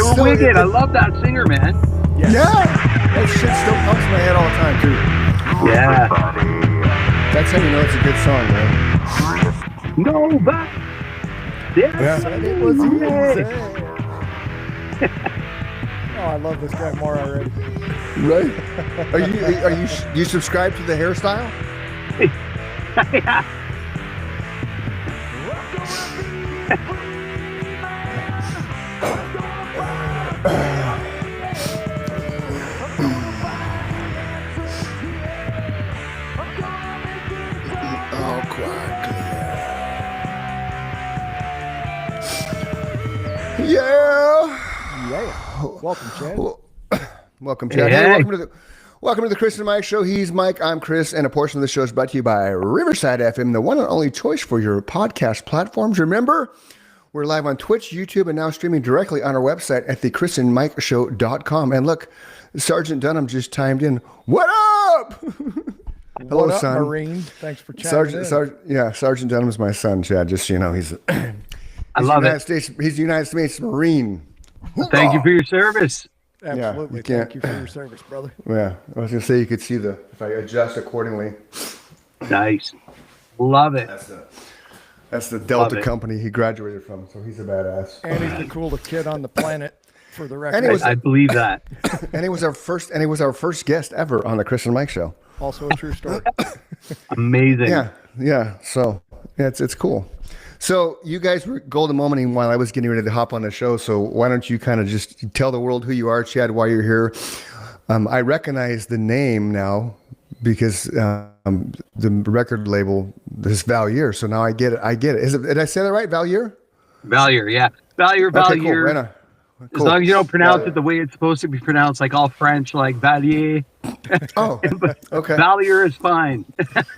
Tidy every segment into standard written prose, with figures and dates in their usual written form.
They were wicked. I love that singer, man. Yeah. That shit still pumps my head all the time, too. Yeah. That's how you know it's a good song, man. No, but Yeah. It was easy. Oh, I love this guy more already. Right? Do you subscribe to the hairstyle? yeah. Oh, quietly. Yeah. Yeah. Welcome, Chad. Welcome, Chad. Hey. Hey, welcome to the Chris and Mike Show. He's Mike, I'm Chris, and a portion of the show is brought to you by Riverside FM, the one and only choice for your podcast platforms. Remember, we're live on Twitch, YouTube, and now streaming directly on our website at thechrisandmikeshow.com. And look, Sergeant Dunham just chimed in. What up? Hello, what up, son. Marine? Thanks for chatting. Sergeant Dunham's my son, Chad. Just so you know, he's I love it. He's a United States Marine. Thank you for your service. Absolutely. you can't- Thank you for your service, brother. Yeah, I was gonna say you could see if I adjust accordingly. Nice. Love it. That's the Delta Love it. company he graduated from, so he's a badass. And he's the coolest kid on the planet, for the record. And he was- I believe that. And he was our first guest ever on the Chris and Mike Show. Also a true story. Amazing. Yeah. So it's cool. So you guys were golden momenting while I was getting ready to hop on the show. So why don't you kind of just tell the world who you are, Chad, why you're here? I recognize the name now because the record label is Valier. So now I get it. Did I say that right? Valier? Valier, yeah. Valier. Okay, cool. Right on. As Cool. long as you don't pronounce Valier. it the way it's supposed to be pronounced, like all French, like Valier. Oh, okay. Valier is fine.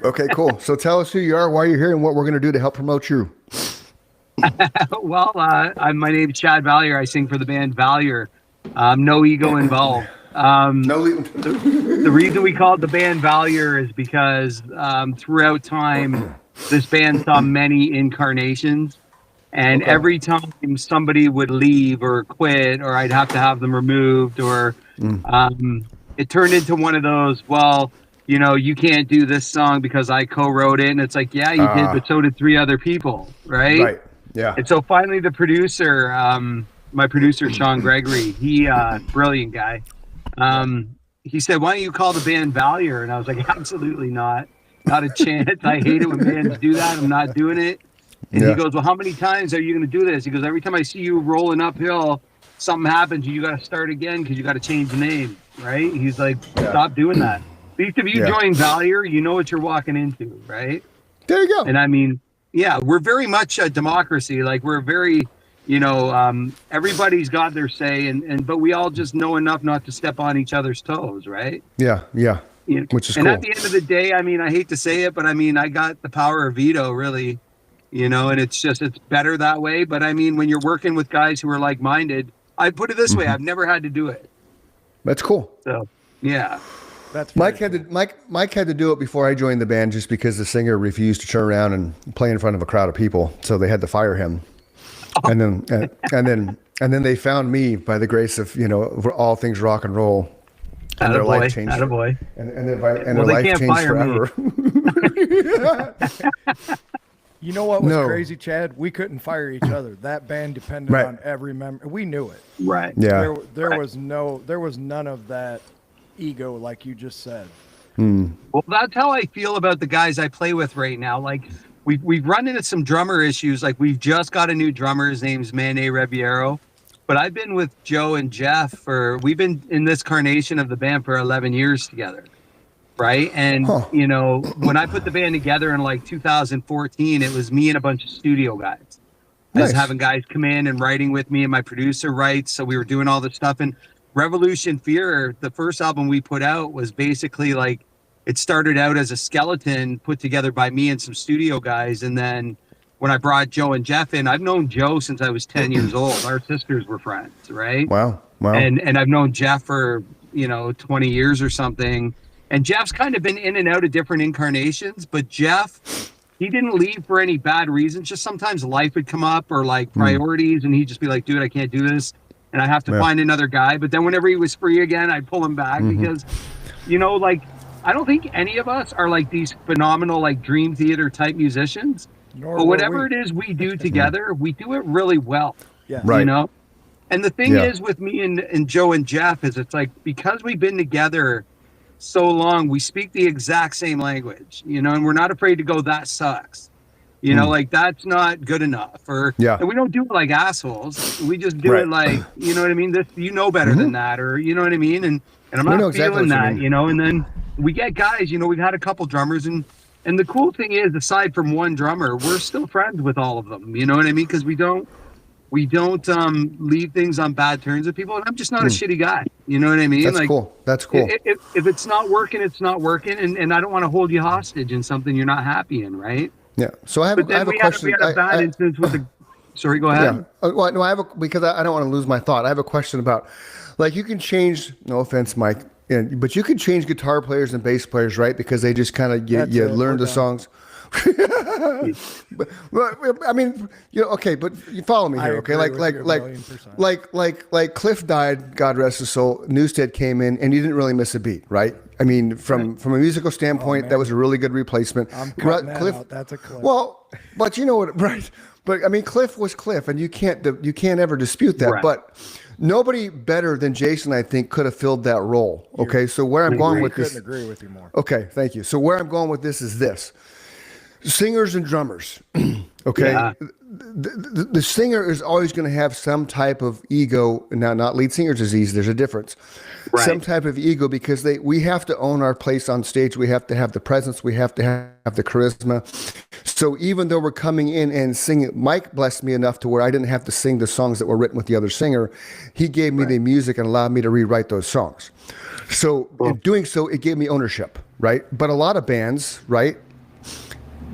Okay, cool. So tell us who you are, why you're here, and what we're going to do to help promote you. Well, my name's Chad Valier. I sing for the band Valier. No ego involved. The reason we call it the band Valier is because throughout time, this band saw many incarnations. And every time somebody would leave or quit, or I'd have to have them removed, or it turned into one of those, well, you know, you can't do this song because I co-wrote it. And it's like, yeah, you did, but so did 3 other people, right? Right. Yeah. And so finally the producer, my producer, Sean Gregory, he, brilliant guy. He said, why don't you call the band Valier? And I was like, absolutely not. Not a chance. I hate it when bands do that. I'm not doing it. And he goes, well, how many times are you going to do this? He goes, every time I see you rolling uphill, something happens. You got to start again because you got to change the name, right? He's like, stop doing that. At least if you join Valier, you know what you're walking into, right? There you go. And I mean, yeah, we're very much a democracy. Like we're very, you know, everybody's got their say, but we all just know enough not to step on each other's toes, right? Yeah. You know? Which is and cool. at the end of the day, I mean, I hate to say it, but I mean, I got the power of veto, really. You know, and it's better that way. But I mean, when you're working with guys who are like-minded, I put it this way, I've never had to do it. That's cool. So, yeah. That's Mike had to do it before I joined the band just because the singer refused to turn around and play in front of a crowd of people, so they had to fire him. And then they found me by the grace of, you know, all things rock and roll. And their life changed. Attaboy. And their life can't changed fire forever. You know what was No. crazy, Chad? We couldn't fire each other. That band depended Right. on every member. We knew it. Right. Yeah. There was none of that ego like you just said. Well, that's how I feel about the guys I play with right now. Like we've run into some drummer issues. Like we've just got a new drummer. His name's Mané Ribeiro. But I've been with Joe and Jeff we've been in this carnation of the band for 11 years together. Right. And, you know, when I put the band together in like 2014, it was me and a bunch of studio guys. I was having guys come in and writing with me, and my producer writes. So we were doing all this stuff. And Revolution Fear, the first album we put out, was basically like, it started out as a skeleton put together by me and some studio guys. And then when I brought Joe and Jeff in, I've known Joe since I was 10 years old. Our sisters were friends, right? Wow. And I've known Jeff for, you know, 20 years or something. And Jeff's kind of been in and out of different incarnations, but Jeff, he didn't leave for any bad reasons. Just sometimes life would come up or like priorities, and he'd just be like, dude, I can't do this. and I have to find another guy. But then whenever he was free again, I'd pull him back because, you know, like, I don't think any of us are like these phenomenal, like Dream Theater type musicians. But whatever it is we do together, we do it really well. Yeah. Right. You know? And the thing is with me and Joe and Jeff is it's like, because we've been together so long, we speak the exact same language, you know, and we're not afraid to go, that sucks. You know, like that's not good enough. Or and we don't do it like assholes. We just do it like, you know what I mean? This, you know better than that, or you know what I mean? And I'm not feeling that, you know, and then we get guys, you know, we've had a couple drummers and the cool thing is, aside from one drummer, we're still friends with all of them. You know what I mean? Because we don't leave things on bad terms with people, and I'm just not a shitty guy. You know what I mean? That's like, cool. That's cool. If it's not working, it's not working, and I don't want to hold you hostage in something you're not happy in, right? Yeah. So I have a question. We had a bad instance with the. Sorry, go ahead. Yeah. Well, no, because I don't want to lose my thought. I have a question about, like, you can change. No offense, Mike. But you can change guitar players and bass players, right? Because they just kind of you learn the songs. But, I mean, you know, okay, but you follow me here, okay? Like Cliff died, God rest his soul. Newstead came in, and you didn't really miss a beat, right? I mean, from a musical standpoint, that was a really good replacement. I'm cutting that out. That's a Cliff. Well, but you know what, right? But I mean, Cliff was Cliff, and you can't ever dispute that. Right. But nobody better than Jason, I think, could have filled that role. Okay, so where I'm going with this, couldn't agree with you more. Okay, thank you. So where I'm going with this is this: singers and drummers. Okay, the singer is always going to have some type of ego. Now, not lead singer's disease. There's a difference. Right. Some type of ego, because we have to own our place on stage. We have to have the presence. We have to have the charisma. So even though we're coming in and singing, Mike blessed me enough to where I didn't have to sing the songs that were written with the other singer. He gave me the music and allowed me to rewrite those songs. So in doing so, it gave me ownership, right? But a lot of bands, right,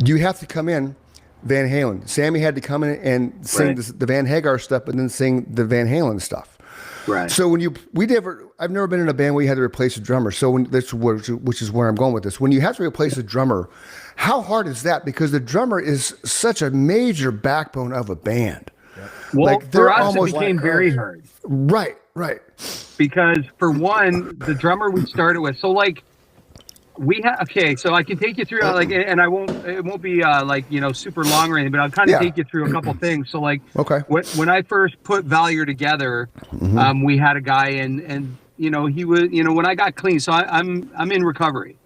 you have to come in. Van Halen. Sammy had to come in and sing the Van Hagar stuff, but then sing the Van Halen stuff. Right. So I've never been in a band where you had to replace a drummer. So which is where I'm going with this. When you have to replace a drummer, how hard is that? Because the drummer is such a major backbone of a band. Well, like, for us, it became very hard. Right. Because for one, the drummer we started with, so like so I can take you through like, and it won't be like, you know, super long or anything, but I'll kind of take you through a couple things. So like, when I first put Valier together, we had a guy and you know, he was, you know, when I got clean, so I'm in recovery.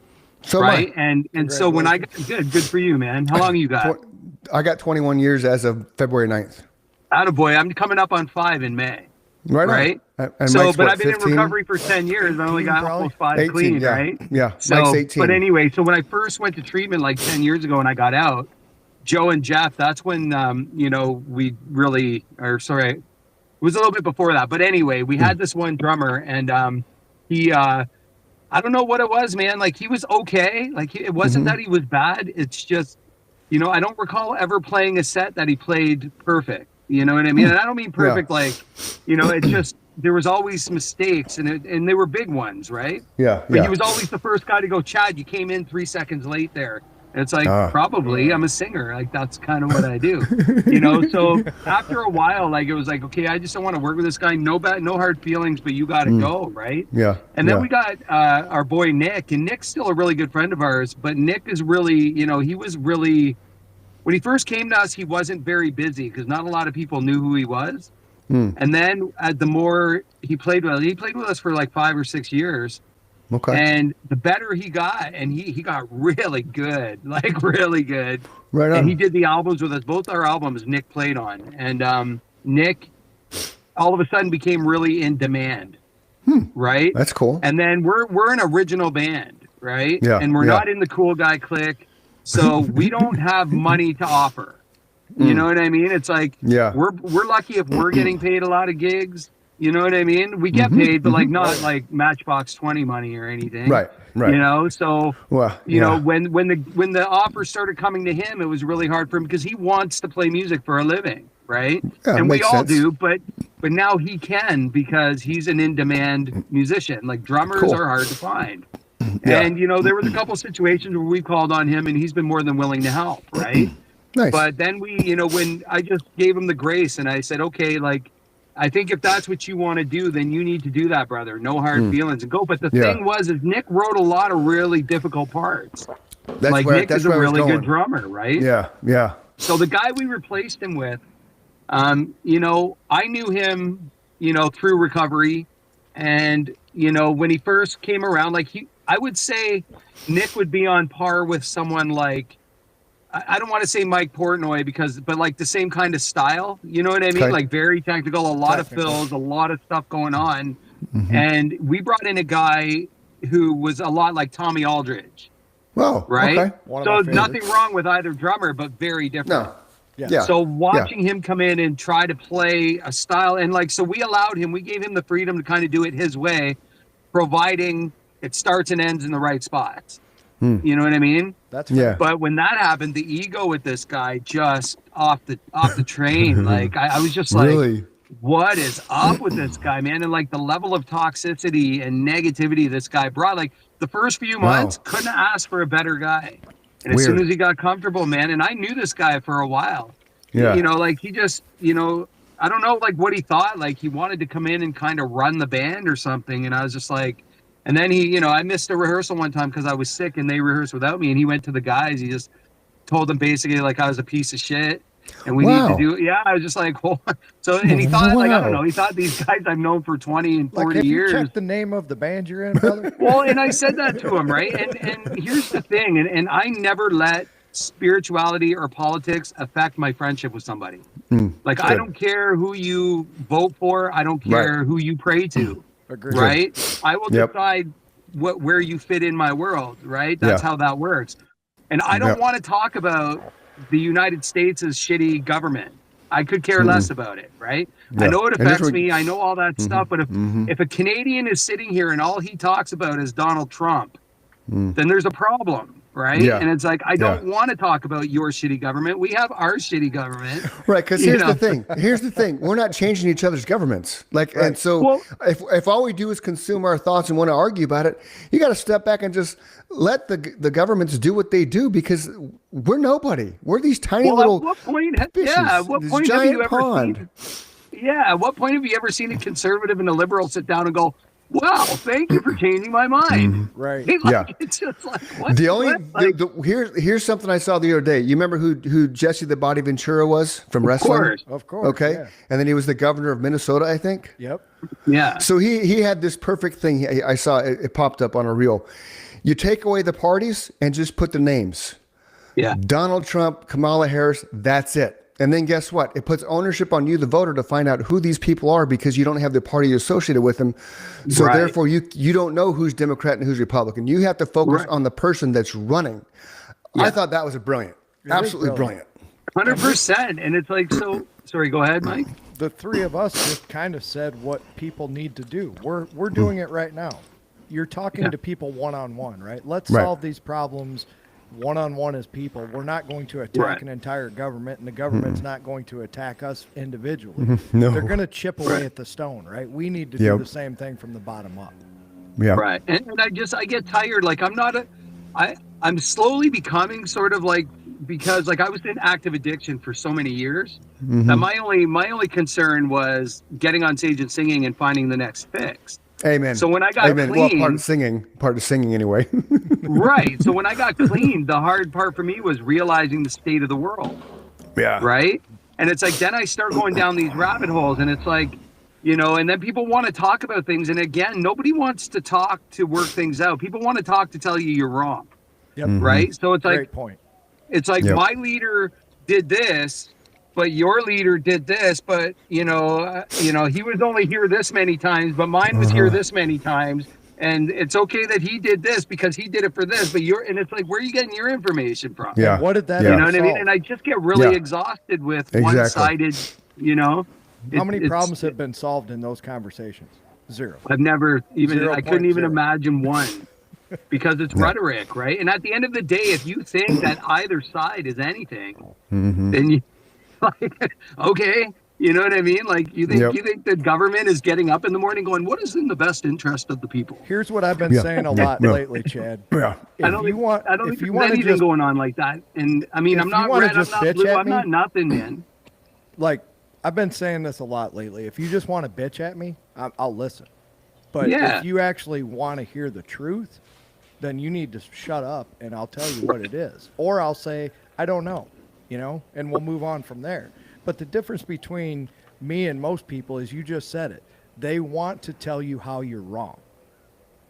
So right. And so when I got good for you, man. How long you got? I got 21 years as of February 9th. Attaboy. I'm coming up on 5 in May. Right. And so, Mike's, but what, I've been 15? in recovery for 10 years. I only got almost 5 18, clean, right? Yeah. So, Mike's 18. But anyway, so when I first went to treatment like 10 years ago and I got out, Joe and Jeff, that's when, you know, we really, it was a little bit before that. But anyway, we had this one drummer and he, I don't know what it was, man. Like he was okay. Like it wasn't that he was bad. It's just, you know, I don't recall ever playing a set that he played perfect. You know what I mean? And I don't mean perfect like, you know, it just, there was always mistakes and they were big ones, right? Yeah. But he was always the first guy to go, Chad, you came in 3 seconds late there. And it's like, probably, I'm a singer. Like, that's kind of what I do. You know, so after a while, like, it was like, okay, I just don't want to work with this guy. No hard feelings, but you got to go, right? Yeah. And then we got our boy Nick, and Nick's still a really good friend of ours, but Nick is really, you know, he was really, when he first came to us, he wasn't very busy because not a lot of people knew who he was. And then the more he played with us for like 5 or 6 years. Okay. And the better he got, and he got really good, like really good. Right on. And he did the albums with us. Both our albums Nick played on. And Nick all of a sudden became really in demand. Right? That's cool. And then we're an original band, right? Yeah. And we're not in the cool guy clique. So we don't have money to offer. You know what I mean? It's like we're lucky if we're getting paid a lot of gigs. You know what I mean? We get paid, but like not like Matchbox 20 money or anything. Right. You know, so you know when the offers started coming to him, it was really hard for him because he wants to play music for a living, right? Yeah, and we all sense. do, but now he can because he's an in-demand musician. Like drummers are hard to find. And you know, there was a couple situations where we called on him, and he's been more than willing to help, right? Nice. But then we, you know, when I just gave him the grace, and I said, okay, like, I think if that's what you want to do, then you need to do that, brother. No hard feelings and go. But the thing was, is Nick wrote a lot of really difficult parts. That's Nick is a really good drummer, right? Yeah, yeah. So the guy we replaced him with, you know, I knew him, you know, through recovery. And, you know, when he first came around, like I would say Nick would be on par with someone like, I don't want to say Mike Portnoy but like the same kind of style, you know what I mean? Okay. Like very technical, a lot of fills, a lot of stuff going on. And we brought in a guy who was a lot like Tommy Aldridge. Well, right. Okay. So nothing wrong with either drummer, but very different. No. Yeah. So watching him come in and try to play a style, and like, so we gave him the freedom to kind of do it his way, providing it starts and ends in the right spots. You know what I mean? That's fair. But when that happened, the ego with this guy just off the train. Like I was just like, Really? what is up with this guy, man? And like the level of toxicity and negativity this guy brought, like the first few months, couldn't ask for a better guy. And as soon as he got comfortable, man, and I knew this guy for a while. Yeah. You know, like he just, you know, I don't know like what he thought, like he wanted to come in and kind of run the band or something. And I was just like, and then he, you know, I missed a rehearsal one time because I was sick and they rehearsed without me. And he went to the guys. He just told them basically like I was a piece of shit and we need to do. Yeah, I was just like, oh. So, and he thought like, I don't know. He thought these guys I've known for 20 and 40 have years. You checked the name of the band you're in, brother? Well, and I said that to him, right? And here's the thing, and I never let spirituality or politics affect my friendship with somebody. Like, I don't care who you vote for. I don't care who you pray to. Agreed. Right? I will decide where you fit in my world, right? That's how that works. And I don't want to talk about the United States' shitty government. I could care less about it, right? I know it affects me. I know all that stuff. But if a Canadian is sitting here and all he talks about is Donald Trump, then there's a problem, right? Yeah. And it's like, I don't want to talk about your shitty government. We have our shitty government. Right, because here's the thing. Here's the thing. We're not changing each other's governments. Like, and so if all we do is consume our thoughts and want to argue about it, you got to step back and just let the governments do what they do because we're nobody. We're these tiny little at what point, fishes, at what this point have giant you ever pond. seen? At what point have you ever seen a conservative and a liberal sit down and go, "Wow, thank you for changing my mind"? Right. It's just like what? The only what? here's something I saw the other day. You remember who Jesse the Body Ventura was from wrestling? Of course. Okay, Yeah. and then he was the governor of Minnesota, I think. Yep. Yeah. So he had this perfect thing. I saw it popped up on a reel. You take away the parties and just put the names. Yeah. Donald Trump, Kamala Harris. That's it. And then guess what? It puts ownership on you, the voter, to find out who these people are because you don't have the party associated with them. So therefore, you don't know who's Democrat and who's Republican. You have to focus on the person that's running. I thought that was absolutely brilliant. 100%. And it's like, so sorry, go ahead, Mike. The three of us just kind of said what people need to do. We're doing it right now. You're talking to people one-on-one, right? Let's solve these problems one-on-one as people. We're not going to attack an entire government, and the government's not going to attack us individually. No. They're going to chip away at the stone, right? We need to do the same thing from the bottom up. Yeah. Right. And I get tired. Like I'm slowly becoming sort of like, because like I was in active addiction for so many years that my only concern was getting on stage and singing and finding the next fix. Amen. So when I got clean, well, part of singing anyway. right. So when I got clean, the hard part for me was realizing the state of the world. Yeah. Right. And it's like, then I start going down these rabbit holes and it's like, you know, and then people want to talk about things. And again, nobody wants to talk to work things out. People want to talk to tell you you're wrong. Yep. Right. So it's like, Great point. It's like my leader did this, but your leader did this, but he was only here this many times, but mine was here this many times. And it's okay that he did this because he did it for this, and it's like, where are you getting your information from? Yeah. And what did that You know what I mean? solve? And I just get really exhausted with one-sided, How many problems have been solved in those conversations? Zero. I've never even, I couldn't even 0.0. imagine one. Because it's rhetoric, right? And at the end of the day, if you think that either side is anything, then you like, okay, you know what I mean? Like you think the government is getting up in the morning going, what is in the best interest of the people? Here's what I've been saying a lot lately, Chad. Yeah. I don't think there's anything going on like that. And I mean, I'm not red, I'm not blue, I'm not nothing, man. Like I've been saying this a lot lately. If you just want to bitch at me, I'll listen. But Yeah. if you actually want to hear the truth, then you need to shut up and I'll tell you what it is. Or I'll say, I don't know, and we'll move on from there. But the difference between me and most people is you just said it. They want to tell you how you're wrong.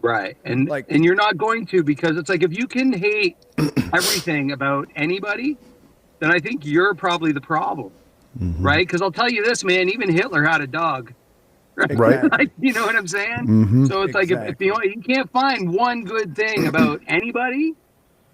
Right. And and you're not going to, because it's like, if you can hate everything about anybody, then I think you're probably the problem. Right? Because I'll tell you this, man, even Hitler had a dog. Right. Like, you know what I'm saying? So it's like, if you can't find one good thing about anybody,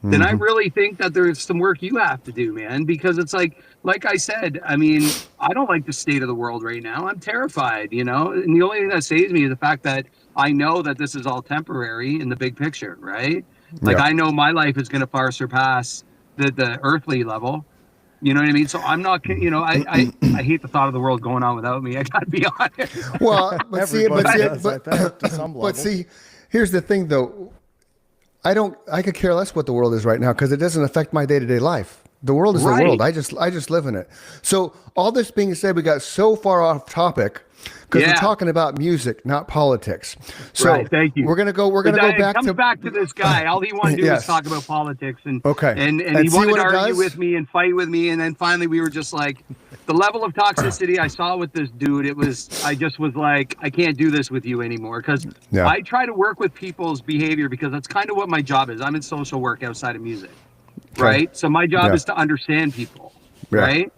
then I really think that there's some work you have to do, man. Because it's like I said, I mean, I don't like the state of the world right now. I'm terrified, and the only thing that saves me is the fact that I know that this is all temporary in the big picture, right? Like, I know my life is going to far surpass the earthly level. You know what I mean? So I'm not, I hate the thought of the world going on without me. I got to be honest. Well, but see, here's the thing though. I could care less what the world is right now because it doesn't affect my day-to-day life. The world is the world. I just live in it. So all this being said, we got so far off topic because we're talking about music, not politics. So thank you. We're gonna go back to this guy. All he wanted to do was talk about politics and and he wanted to argue with me and fight with me, and then finally we were just like, the level of toxicity I saw with this dude, I just was like, I can't do this with you anymore, because I try to work with people's behavior because that's kind of what my job is. I'm in social work outside of music, right? So my job is to understand people, right?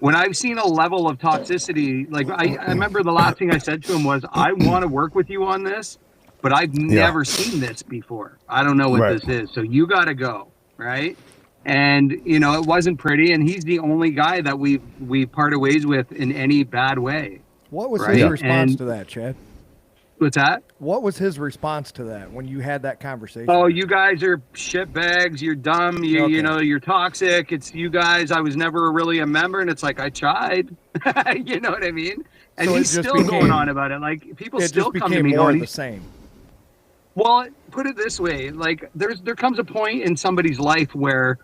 When I've seen a level of toxicity, like I remember the last thing I said to him was, I want to work with you on this, but I've never seen this before. I don't know what this is. So you got to go. Right. And, it wasn't pretty. And he's the only guy that we parted ways with in any bad way. What was his response to that, Chad? What's that? What was his response to that when you had that conversation? Oh, you guys are shitbags. You're dumb. You're toxic. It's you guys. I was never really a member. And it's like, I tried. You know what I mean? And so he's still going on about it. Like, people still come to me going, the same. Well, put it this way. Like, there comes a point in somebody's life where,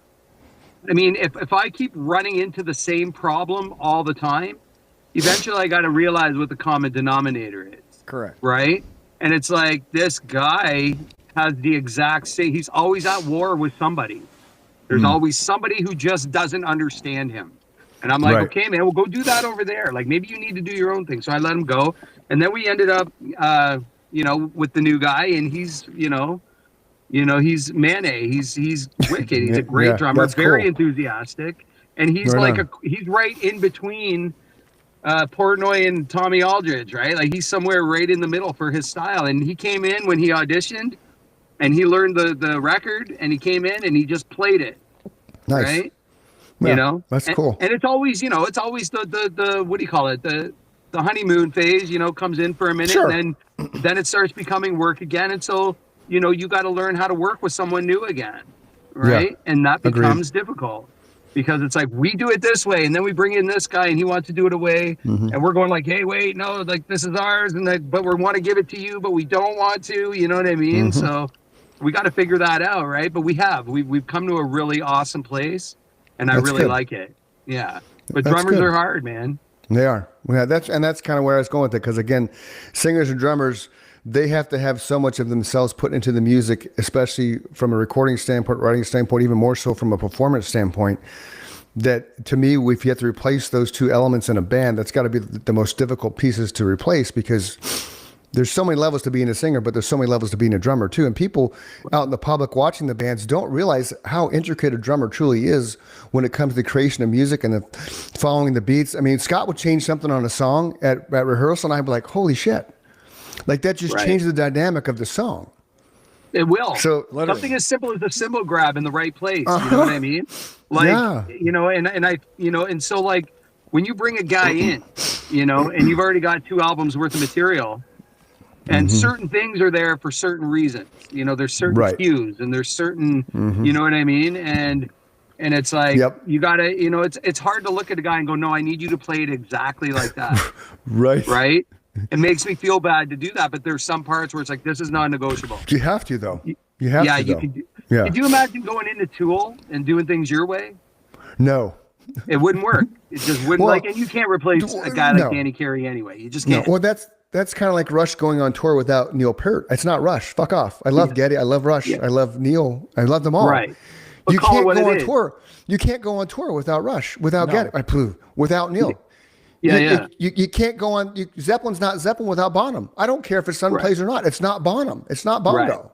I mean, if I keep running into the same problem all the time, eventually I got to realize what the common denominator is. Correct. Right? And it's like, this guy has the exact same, he's always at war with somebody. There's always somebody who just doesn't understand him. And I'm like, okay, man, we'll go do that over there. Like, maybe you need to do your own thing. So I let him go. And then we ended up, with the new guy, and he's, he's Mane. He's wicked. He's a great drummer, very enthusiastic. And he's he's right in between Portnoy and Tommy Aldridge, right? Like, he's somewhere right in the middle for his style. And he came in when he auditioned, and he learned the record, and he came in and he just played it. Nice. Right? Yeah, that's cool. And it's always, it's always the what do you call it? The honeymoon phase, comes in for a minute, and then it starts becoming work again. And so, you got to learn how to work with someone new again, right? Yeah. And that becomes difficult. Because it's like, we do it this way, and then we bring in this guy, and he wants to do it away, and we're going like, hey, wait, no, like, this is ours, but we want to give it to you, but we don't want to, you know what I mean? So we got to figure that out, right? But we've come to a really awesome place, and I really like it. Yeah, but drummers are hard, man. They are. Yeah, that's kind of where I was going with it, because again, singers and drummers, they have to have so much of themselves put into the music, especially from a recording standpoint, writing standpoint, even more so from a performance standpoint, that to me, if you have to replace those two elements in a band, that's got to be the most difficult pieces to replace, because there's so many levels to being a singer, but there's so many levels to being a drummer too. And people out in the public watching the bands don't realize how intricate a drummer truly is when it comes to the creation of music and the following the beats. I mean, Scott would change something on a song at rehearsal, and I'd be like, holy shit. Like, that just changed the dynamic of the song. It will. So something as simple as a cymbal grab in the right place. You know what I mean? Like, and so, like, when you bring a guy in, and you've already got 2 albums worth of material, and certain things are there for certain reasons. There's certain cues, and there's certain, you know what I mean? And it's like, you gotta, it's hard to look at a guy and go, no, I need you to play it exactly like that. Right? It makes me feel bad to do that, but there's some parts where it's like, this is non-negotiable. You have to, though. You have to, though. Could you imagine going into Tool and doing things your way? No. It wouldn't work. It just wouldn't Well, and you can't replace a guy like no. Danny Carey anyway. You just No, can't. well, that's kind of like Rush going on tour without Neil Peart. It's not Rush. Fuck off. I love Geddy. I love Rush. I love Neil. I love them all. Right. But You call it can't what go it on is. tour. You can't go on tour without Rush, without Geddy, without Neil. Yeah, You can't go on. Zeppelin's not Zeppelin without Bonham. I don't care if his son Right. plays or not. It's not Bonham. It's not Bongo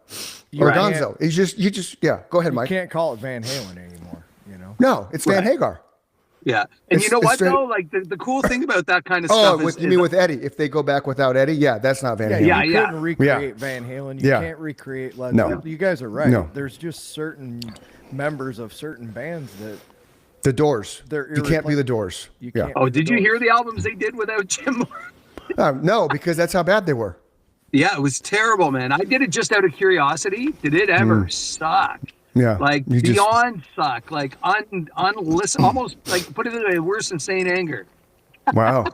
or Right. Gonzo. It's just Go ahead, You Mike. can't call it Van Halen anymore. You know. No, it's Van Right. Hagar. Yeah. And you know It's what straight- though? Like the cool thing about that kind of Oh, stuff is, you mean with Eddie? If they go back without Eddie, yeah, that's not Van Halen. Yeah, you Yeah, couldn't recreate Van Halen. You Yeah. can't recreate Led No. Zeppelin. You guys are right. No. There's just certain members of certain bands that The Doors. They're You can't be the Doors. you Yeah. can't. Oh, be the did you Doors. hear the albums they did without Jim Morrison? No, because that's how bad they were. Yeah, it was terrible, man. I did it just out of curiosity. Did it ever suck? Yeah. Like You just- beyond suck. Like unlisten, almost like put it in a worse than Saint Anger. Wow.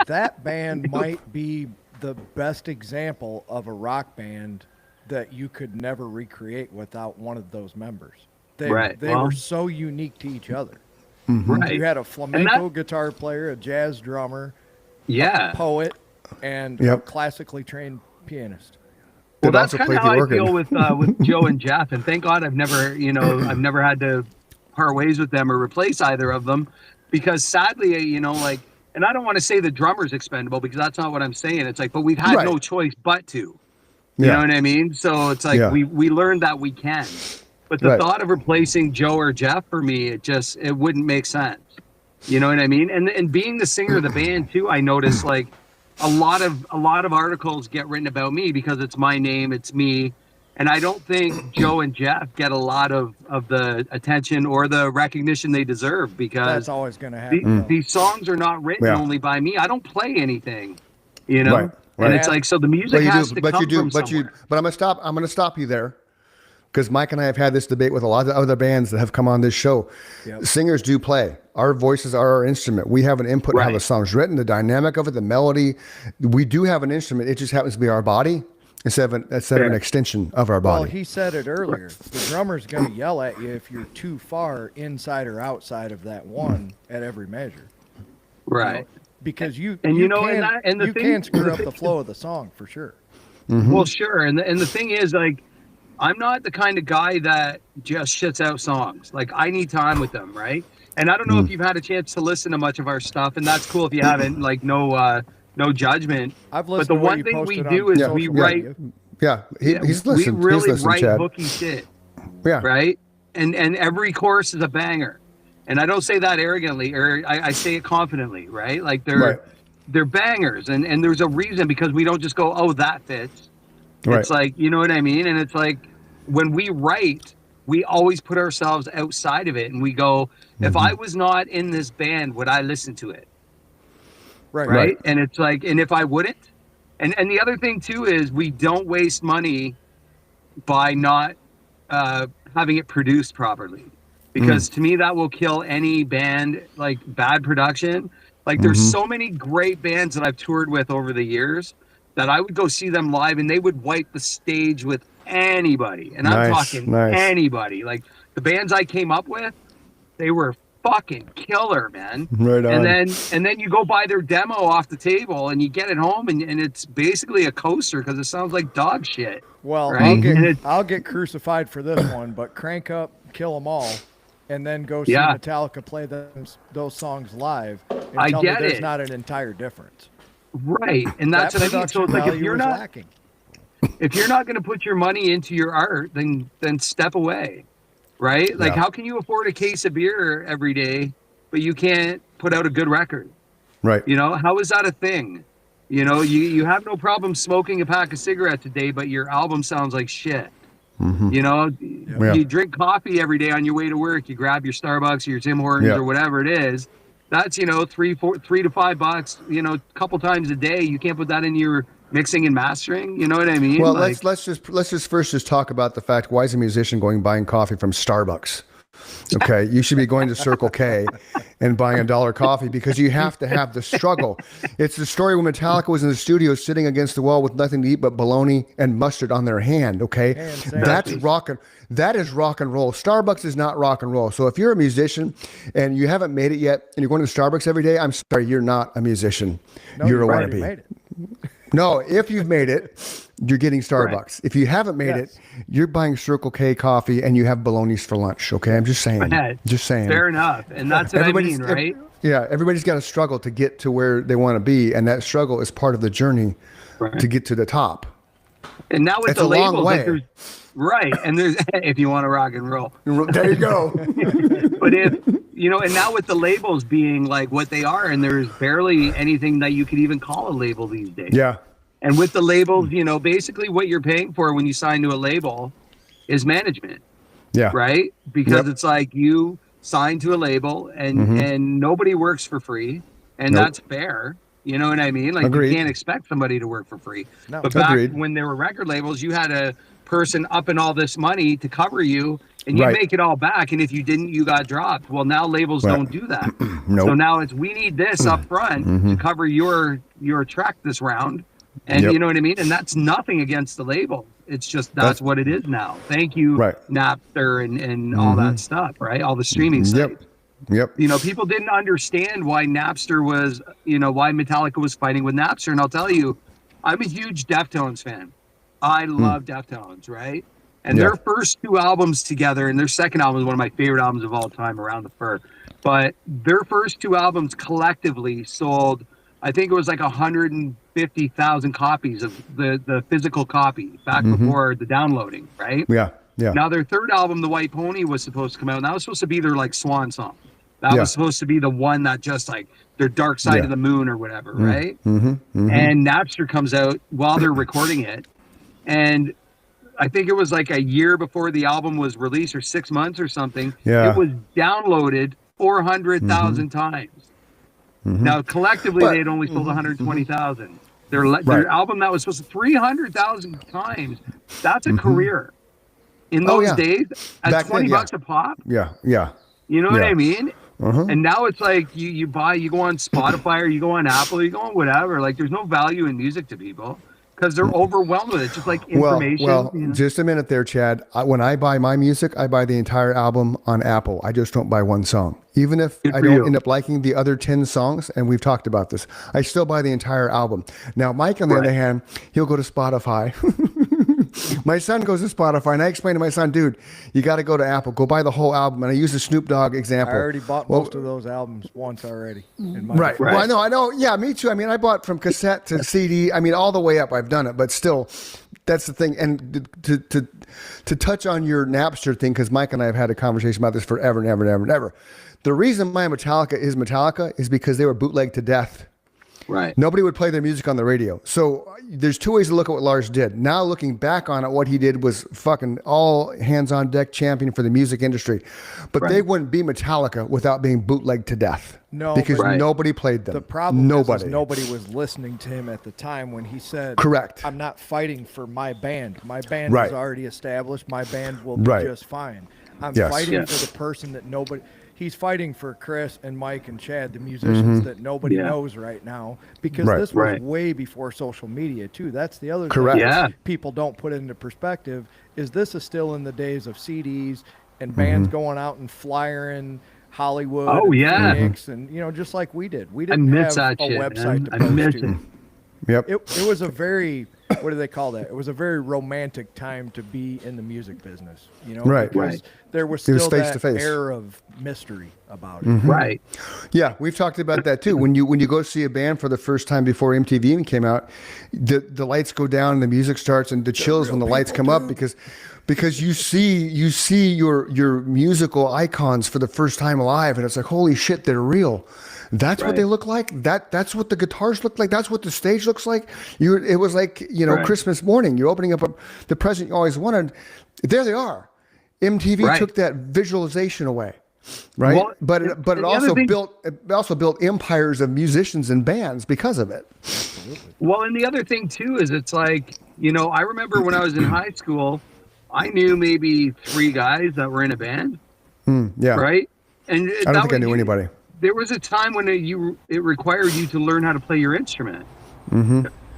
That band might be the best example of a rock band that you could never recreate without one of those members. They Right. they Well- were so unique to each other. Right. You had a flamenco guitar player, a jazz drummer, Yeah. poet, and a Yep. classically trained pianist. Well, That that's also kind of played the how I organ. feel with Joe and Jeff, and thank God I've never had to part ways with them or replace either of them, because sadly, and I don't want to say the drummer's expendable because that's not what I'm saying. It's like, but we've had Right. no choice but to. You Yeah. know what I mean? So it's like Yeah. we learned that we can, but the Right. thought of replacing Joe or Jeff for me, it wouldn't make sense. You know what I mean? And being the singer of the band too, I noticed like a lot of articles get written about me because it's my name, it's me. And I don't think Joe and Jeff get a lot of the attention or the recognition they deserve because That's always going to happen. though. these songs are not written Yeah. only by me. I don't play anything, you know? Right, right. And it's like, so the music has to come from somewhere. But I'm gonna stop you there, because Mike and I have had this debate with a lot of other bands that have come on this show. Yep. Singers do play. Our voices are our instrument. We have an input in how Right. the song's written, the dynamic of it, the melody. We do have an instrument. It just happens to be our body instead of an extension of our Well, body. he said it earlier. The drummer's going to yell at you if you're too far inside or outside of that one at every measure. Right. Because you And you you know, can, and the you thing- can screw up the flow of the song for sure. Well, sure. And the thing is, like, I'm not the kind of guy that just shits out songs. Like, I need time with them, right? And I don't know if you've had a chance to listen to much of our stuff, and that's cool if you haven't. Like, no judgment. I've But listened the to what one you thing we posted do on is Yeah, social we yeah. write. media. Yeah, he's listened. We really he's listened, write Chad. booky shit, Yeah, right? And every chorus is a banger. And I don't say that arrogantly, or I say it confidently, right? Like Right. they're bangers, and there's a reason because we don't just go, oh, that fits. Right. It's like, you know what I mean? And it's like when we write, we always put ourselves outside of it, and we go, if I was not in this band, would I listen to it? Right. Right. And it's like, and if I wouldn't, and the other thing too is we don't waste money by not having it produced properly, because to me that will kill any band. Like bad production, like there's so many great bands that I've toured with over the years that I would go see them live and they would wipe the stage with anybody, and I'm Nice, talking nice. anybody. Like the bands I came up with, they were fucking killer, man. Right on. And then you go buy their demo off the table and you get it home and it's basically a coaster because it sounds like dog shit. Well, Right? And it- I'll get crucified for this one, but Crank Up, Kill 'Em All, and then go see Yeah. Metallica play those songs live and I tell get me there's it. not an entire difference. Right. And that's that what I mean. So production it's like value was lacking. if you're not going to put your money into your art, then step away. Right? Like Yeah. how can you afford a case of beer every day, but you can't put out a good record? right. You know, how is that a thing? You know, you have no problem smoking a pack of cigarettes a day, but your album sounds like shit. You know, Yeah. you drink coffee every day on your way to work. You grab your Starbucks or your Tim Hortons Yeah. or whatever it is. That's, $3 to $5, a couple times a day. You can't put that in your mixing and mastering. You know what I mean? Well, Like, let's just first talk about the fact, why is a musician buying coffee from Starbucks? Okay, you should be going to Circle K and buying $1 coffee because you have to have the struggle. It's the story when Metallica was in the studio sitting against the wall with nothing to eat but bologna and mustard on their hand. Okay, that is rock and roll. Starbucks is not rock and roll. So if you're a musician and you haven't made it yet, and you're going to Starbucks every day, I'm sorry, you're not a musician. No, you're a already wannabe. made it. No, if you've made it, you're getting Starbucks. Right. If you haven't made it, you're buying Circle K coffee and you have bologna's for lunch. Okay, I'm just saying. Just saying. Fair enough, and that's what I mean, right? Yeah, everybody's got to struggle to get to where they want to be, and that struggle is part of the journey to get to the top. And now with It's the a long labels, way. right? And there's if you want to rock and roll, There you go. but if and now with the labels being like what they are, and there's barely anything that you could even call a label these days. Yeah. And with the labels, basically what you're paying for when you sign to a label is management, Yeah. right? Because Yep. it's like you sign to a label and nobody works for free, and Nope. that's fair. You know what I mean? Like Agreed. you can't expect somebody to work for free. No. But back Agreed. when there were record labels, you had a person up in all this money to cover you, and you Right. make it all back. And if you didn't, you got dropped. Well, now labels Right. don't do that. Nope. So now it's we need this up front to cover your track this round. And Yep. you know what I mean? And that's nothing against the label. It's just that's what it is now. Thank you, Right. Napster and all that stuff, right? All the streaming sites. Yep. People didn't understand why Napster was, why Metallica was fighting with Napster. And I'll tell you, I'm a huge Deftones fan. I love Deftones, right? And Yeah. their first two albums together, and their second album is one of my favorite albums of all time, Around the Fur. But their first two albums collectively sold, I think it was like 150,000 copies of the physical copy back before the downloading, right? Yeah. Yeah. Now their third album, The White Pony, was supposed to come out, and that was supposed to be their like swan song. That Yeah. was supposed to be the one that just like their Dark Side Yeah. of the Moon or whatever, right? And Napster comes out while they're recording it, and I think it was like a year before the album was released, or 6 months or something. Yeah. It was downloaded 400,000 times. Now collectively, But- they had only sold 120,000. Their Right. album that was supposed to 300,000 times. That's a career. In those yeah. days, at Back then, $20 yeah. a pop, Yeah. Yeah. you know what Yeah. I mean? Uh-huh. And now it's like you go on Spotify or you go on Apple, you go on whatever. Like there's no value in music to people because they're overwhelmed with it. Just like information. Well, you know? just a minute there, Chad. When I buy my music, I buy the entire album on Apple. I just don't buy one song. Even if Good I for don't you. end up liking the other 10 songs, and we've talked about this, I still buy the entire album. Now, Mike, on the Right. other hand, he'll go to Spotify. My son goes to Spotify, and I explain to my son, dude, you got to go to Apple. Go buy the whole album. And I use the Snoop Dogg I example. already bought Well, most of those albums once already. In my Right. defense. Well, I know. Yeah, me too. I mean, I bought from cassette to CD. I mean, all the way up. I've done it, but still, that's the thing. And to touch on your Napster thing, because Mike and I have had a conversation about this forever and ever and ever and ever. The reason my Metallica is because they were bootlegged to death. Right. Nobody would play their music on the radio. So there's two ways to look at what Lars did. Now looking back on it, what he did was fucking all hands on deck champion for the music industry. But they wouldn't be Metallica without being bootlegged to death. No, because Right. nobody played them. The problem nobody. is nobody was listening to him at the time when he said, Correct. I'm not fighting for my band. My band Right. is already established. My band will be Right. just fine. I'm Yes. fighting Yes. for the person that nobody... He's fighting for Chris and Mike and Chad, the musicians that nobody Yeah. knows right now, because Right. this was Right. way before social media too. That's the other Correct. thing Yeah. people don't put into perspective is this is still in the days of CDs and bands going out and flyering Hollywood, Oh, and yeah. Phoenix, and just like we did. We I didn't miss have that a shit. website Man. to I post miss to. it. Yep. It was a very what do they call that? It was a very romantic time to be in the music business, Right. because Right. there was It was still face that to face. air of mystery about it. Right. Yeah, we've talked about that too. When you go see a band for the first time before MTV even came out, the lights go down and the music starts and the chills when the lights come up because you see your musical icons for the first time live and it's like, holy shit, they're real. That's what Right. they look like. That's what the guitars look like. That's what the stage looks like. It was like Right. Christmas morning. You're opening up the present you always wanted. There they are. MTV Right. took that visualization away, right? Well, but and it the other also thing- built empires of musicians and bands because of it. Well, and the other thing too is it's like, I remember when I was in high school, I knew maybe 3 guys that were in a band. Yeah. Right. And I don't think I knew anybody. There was a time when it required you to learn how to play your instrument.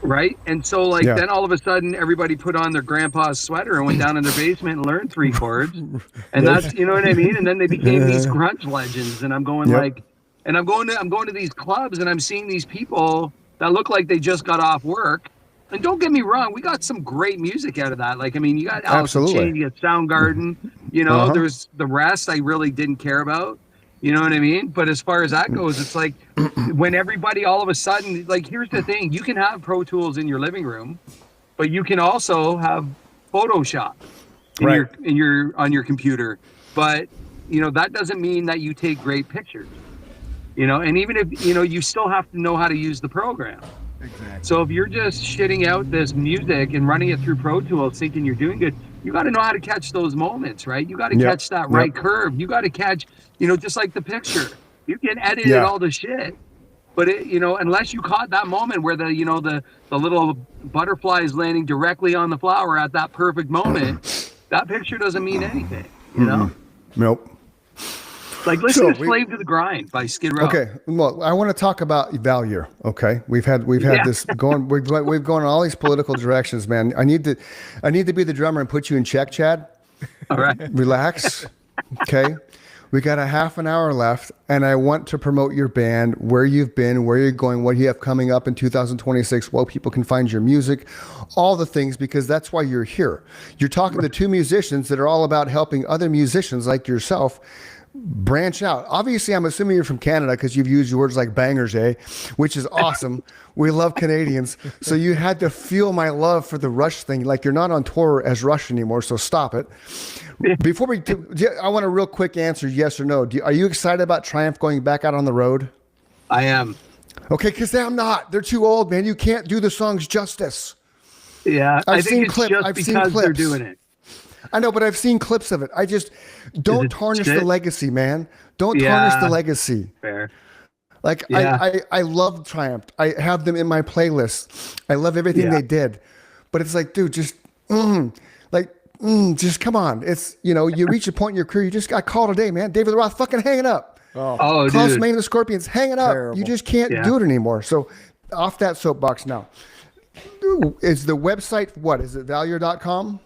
Right. And so like then all of a sudden everybody put on their grandpa's sweater and went down in their basement and learned 3 chords. And that's, you know what I mean? And then they became these grunge legends. And I'm going like, and I'm going to these clubs and I'm seeing these people that look like they just got off work. And don't get me wrong, we got some great music out of that. Like, I mean, you got Alice in Chains, you got Soundgarden, you know, there's the rest I really didn't care about. You know what I mean? But as far as that goes, it's like when everybody all of a sudden, like, here's the thing, you can have Pro Tools in your living room, but you can also have Photoshop on your computer. But, you know, that doesn't mean that you take great pictures, you know, and even if, you know, you still have to know how to use the program. Exactly. So if you're just shitting out this music and running it through Pro Tools thinking you're doing good, you got to know how to catch those moments, right? You got to catch that right curve. You got to catch, you know, just like the picture. You can edit it all the shit, but it, you know, unless you caught that moment where the, you know, the little butterfly is landing directly on the flower at that perfect moment, that picture doesn't mean anything, you know? Nope. Like, listen to Slave to the Grind by Skid Row. Okay, well, I want to talk about value. Okay, we've had this going. We've gone in all these political directions, man. I need to be the drummer and put you in check, Chad. All right, relax. Okay, we got a half an hour left, and I want to promote your band, where you've been, where you're going, what you have coming up in 2026, where people can find your music, all the things, because that's why you're here. You're talking to 2 musicians that are all about helping other musicians like yourself branch out. Obviously, I'm assuming you're from Canada because you've used words like bangers, which is awesome. We love Canadians. So you had to feel my love for the Rush thing. Like, you're not on tour as Rush anymore, so stop it. Before we I want a real quick answer, yes or no. Are you excited about Triumph going back out on the road? I am. Okay, because I'm not. They're too old, man. You can't do the songs justice. Yeah, I think it's just because they're doing it. I know, but I've seen clips of it. I just don't tarnish the legacy, man. Don't tarnish the legacy. Fair. Like, I love Triumph. I have them in my playlist. I love everything they did. But it's like, dude, just just come on. It's, you know, you reach a point in your career, you just got called a day, man. David Lee Roth, fucking hang it up. Oh, Klaus dude. Meine of the Scorpions, hang it up. Terrible. You just can't do it anymore. So off that soapbox now. Is the website, what is it, Valier.com?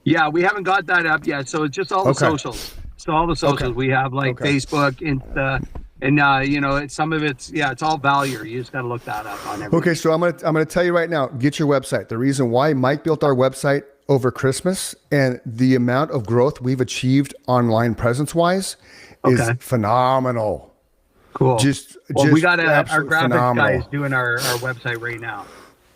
Yeah, we haven't got that up yet. So it's just all the socials. So all the socials we have, like Facebook, Insta, and you know, some of it's it's all Valier. You just got to look that up on everything. Okay, so I'm gonna tell you right now, get your website. The reason why Mike built our website over Christmas and the amount of growth we've achieved online presence wise is phenomenal. Cool. We got our graphics phenomenal. guys doing our website right now.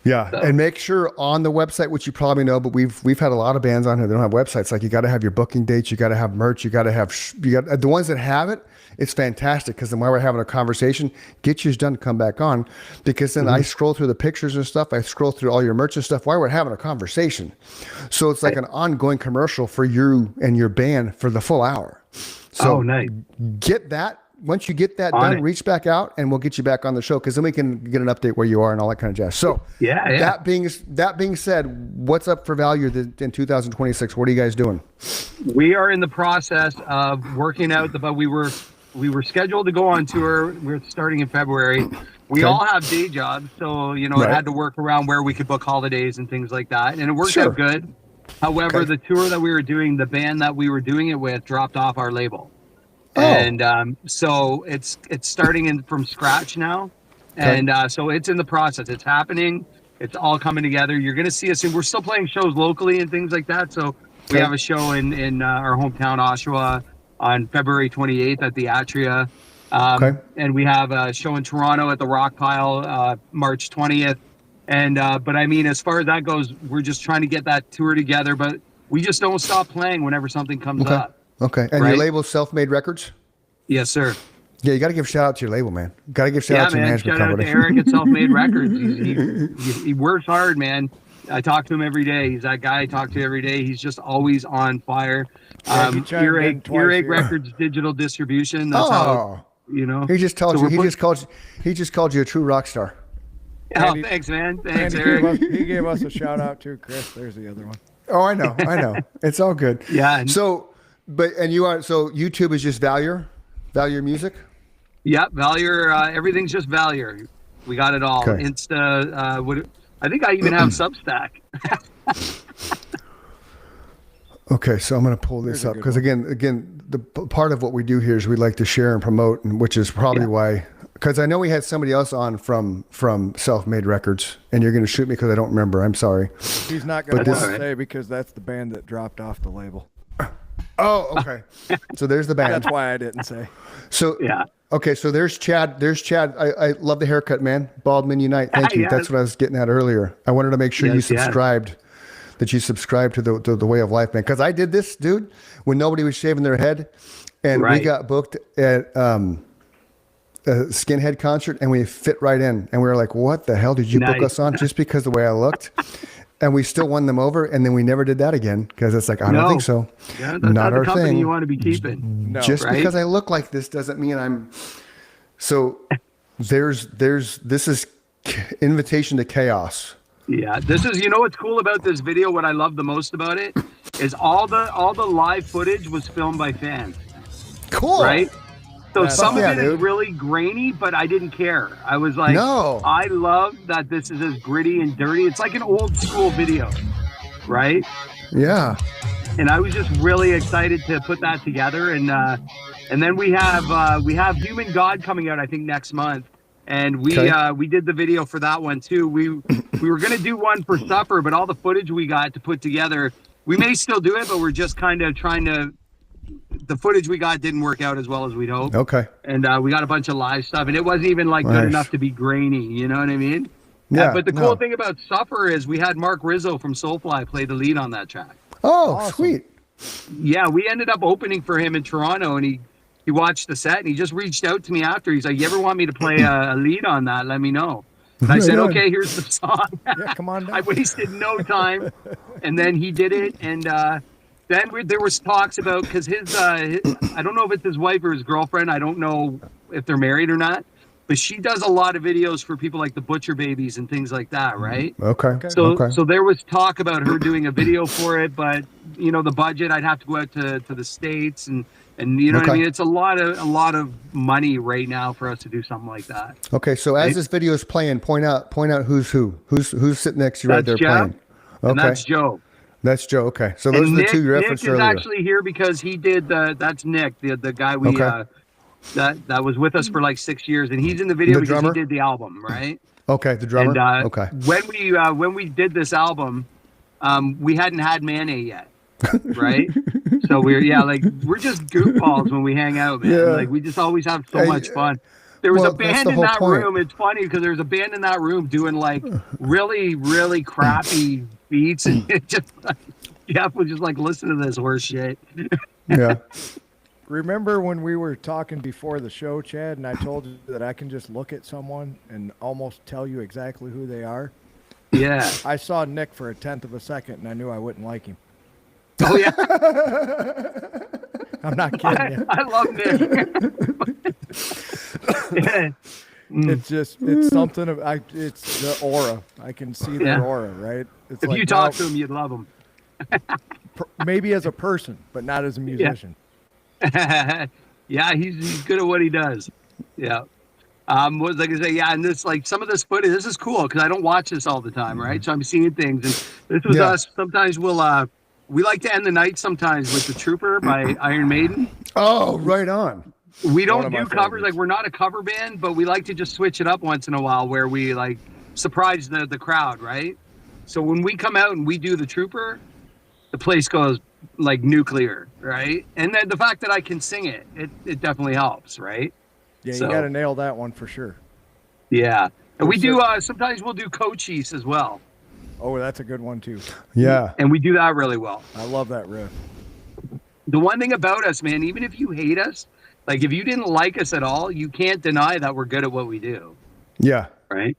Yeah, So. and make sure on the website, which you probably know, but we've had a lot of bands on here that don't have websites. Like, you got to have your booking dates, you got to have merch, you got to have the ones that have it. It's fantastic, because then while we're having a conversation, get yours done, come back on, because then I scroll through the pictures and stuff. I scroll through all your merch and stuff while we're having a conversation. So it's like an ongoing commercial for you and your band for the full hour. So nice. Get that. Once you get that done, reach back out and we'll get you back on the show, because then we can get an update where you are and all that kind of jazz. So that being said, what's up for Valier in 2026? What are you guys doing? We are in the process of working out but we were scheduled to go on tour. We're starting in February. We all have day jobs, so you know, it had to work around where we could book holidays and things like that, and it worked out good. However, the tour that we were doing, the band that we were doing it with dropped off our label. And so it's starting from scratch now. And so it's in the process. It's happening. It's all coming together. You're going to see us soon. We're still playing shows locally and things like that. So we have a show in our hometown, Oshawa, on February 28th at the Atria. And we have a show in Toronto at the Rock Pile, March 20th. And but I mean, as far as that goes, we're just trying to get that tour together. But we just don't stop playing whenever something comes up. Okay. And your label, Self-Made Records? Yes, sir. Yeah, you got to give shout out to your label, man. Got to give shout out to your management company. Shout out to Eric at Self-Made Records. He works hard, man. I talk to him every day. He's that guy I talk to every day. He's just always on fire. Earache Records digital distribution. That's how, you know. He just told you. He just called you a true rock star. Oh, thanks, man. Thanks, Eric. He gave us a shout out too, Chris. There's the other one. Oh, I know. It's all good. Yeah. So and you are, so YouTube is just Valier Music? Yep, Valier. Everything's just Valier. We got it all. Okay. Insta. I think I even have Substack. Okay, so I'm going to pull this up because again, the part of what we do here is we like to share and promote, and which is probably why. Because I know we had somebody else on from Self-Made Records, and you're going to shoot me because I don't remember. I'm sorry. He's not going to say because that's the band that dropped off the label. Oh, okay. So there's the band. That's why I didn't say. So yeah. Okay, so there's Chad. I love the haircut, man. Baldman Unite. Thank you. Yes. That's what I was getting at earlier. I wanted to make sure you subscribed. That you subscribe to the way of life, man. Because I did this, dude, when nobody was shaving their head, and we got booked at a Skinhead concert, and we fit right in, and we were like, "What the hell did you book us on?" Just because the way I looked, and we still won them over, and then we never did that again because it's like I don't think so. Yeah, that's not our company thing. You want to be keeping. No, just because I look like this doesn't mean I'm. So this is invitation to chaos. Yeah, this is, you know what's cool about this video, what I love the most about it, is all the live footage was filmed by fans. Cool. Right? So some of it is really grainy, but I didn't care. I was like, no. I love that this is as gritty and dirty. It's like an old school video, right? Yeah. And I was just really excited to put that together. And then we have Human God coming out, I think, next month. And we did the video for that one too. We were gonna do one for Suffer, but all the footage we got to put together, we may still do it, but we're just kind of trying to. The footage we got didn't work out as well as we'd hoped. Okay. And we got a bunch of live stuff, and it wasn't even like good enough to be grainy. You know what I mean? Yeah. But the cool thing about Suffer is we had Mark Rizzo from Soulfly play the lead on that track. Oh, awesome. Sweet. Yeah, we ended up opening for him in Toronto, and he watched the set and he just reached out to me after. He's like, "You ever want me to play a lead on that? Let me know." And I said, "Okay, here's the song." Yeah, come on down. I wasted no time, and then he did it. And then there was talks about, because his I don't know if it's his wife or his girlfriend. I don't know if they're married or not, but she does a lot of videos for people like the Butcher Babies and things like that, right? Okay. So there was talk about her doing a video for it, but you know, the budget, I'd have to go out to the States, and you know what I mean? It's a lot of money right now for us to do something like that. Okay, so as this video is playing, point out who's sitting next to you right there Jeff, playing. Okay. And that's Joe. That's Joe. Okay, so those are the two you referenced earlier. Nick is actually here because he did that's Nick, the guy we that was with us for like 6 years, and he's in the video because he did the album, right? Okay, the drummer. And, okay. When we did this album, we hadn't had Mayonnaise yet. Right, so we're just goofballs when we hang out, man. Like we just always have so much fun. There was a band in that room. It's funny because there's a band in that room doing like really, really crappy beats, and it just Jeff would just like listen to this horse shit. Yeah. Remember when we were talking before the show, Chad, and I told you that I can just look at someone and almost tell you exactly who they are? Yeah. I saw Nick for a 1/10 of a second, and I knew I wouldn't like him. Oh yeah. I'm not kidding you. I love Nick. It's something of it's the aura. I can see their aura, right? It's if like, you talk to him, you'd love him. Maybe as a person, but not as a musician. Yeah, he's good at what he does. Yeah. What was I gonna say? Yeah, and this, like, some of this footage, this is cool because I don't watch this all the time, right? So I'm seeing things, and this was us. Sometimes we like to end the night sometimes with The Trooper by Iron Maiden. Oh, right on. We don't do covers. Like, we're not a cover band, but we like to just switch it up once in a while where we, like, surprise the crowd, right? So when we come out and we do The Trooper, the place goes, like, nuclear, right? And then the fact that I can sing it definitely helps, right? Yeah, you got to nail that one for sure. Yeah. And we do, sometimes we'll do Cochise as well. Oh, that's a good one too. Yeah. And we do that really well. I love that riff. The one thing about us, man, even if you hate us, like if you didn't like us at all, you can't deny that we're good at what we do. Yeah. Right?